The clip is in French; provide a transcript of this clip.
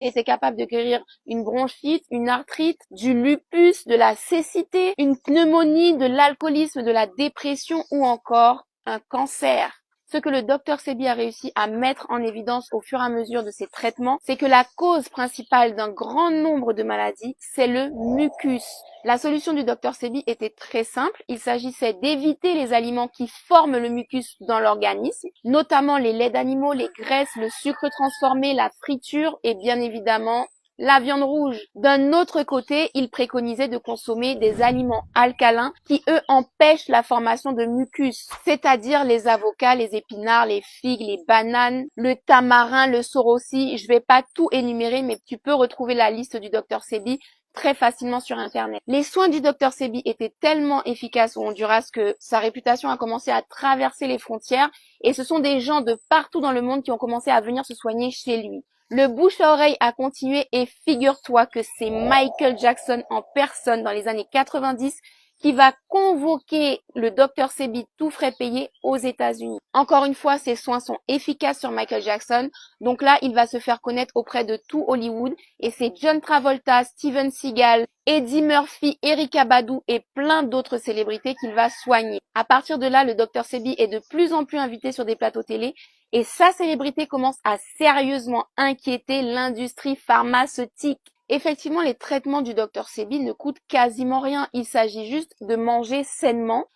et c'est capable de guérir une bronchite, une arthrite, du lupus, de la cécité, une pneumonie, de l'alcoolisme, de la dépression ou encore un cancer. Ce que le docteur Sebi a réussi à mettre en évidence au fur et à mesure de ses traitements, c'est que la cause principale d'un grand nombre de maladies, c'est le mucus. La solution du docteur Sebi était très simple. Il s'agissait d'éviter les aliments qui forment le mucus dans l'organisme, notamment les laits d'animaux, les graisses, le sucre transformé, la friture et bien évidemment la viande rouge. D'un autre côté, il préconisait de consommer des aliments alcalins qui, eux, empêchent la formation de mucus, c'est-à-dire les avocats, les épinards, les figues, les bananes, le tamarin, le sorossi. Je vais pas tout énumérer, mais tu peux retrouver la liste du docteur Sebi très facilement sur Internet. Les soins du docteur Sebi étaient tellement efficaces au Honduras que sa réputation a commencé à traverser les frontières et ce sont des gens de partout dans le monde qui ont commencé à venir se soigner chez lui. Le bouche à oreille a continué et figure-toi que c'est Michael Jackson en personne dans les années 90 qui va convoquer le docteur Sebi tout frais payé aux États-Unis. Encore une fois, ses soins sont efficaces sur Michael Jackson. Donc là, il va se faire connaître auprès de tout Hollywood et c'est John Travolta, Steven Seagal, Eddie Murphy, Erykah Badu et plein d'autres célébrités qu'il va soigner. À partir de là, le docteur Sebi est de plus en plus invité sur des plateaux télé et sa célébrité commence à sérieusement inquiéter l'industrie pharmaceutique. Effectivement, les traitements du docteur Sebi ne coûtent quasiment rien. Il s'agit juste de manger sainement,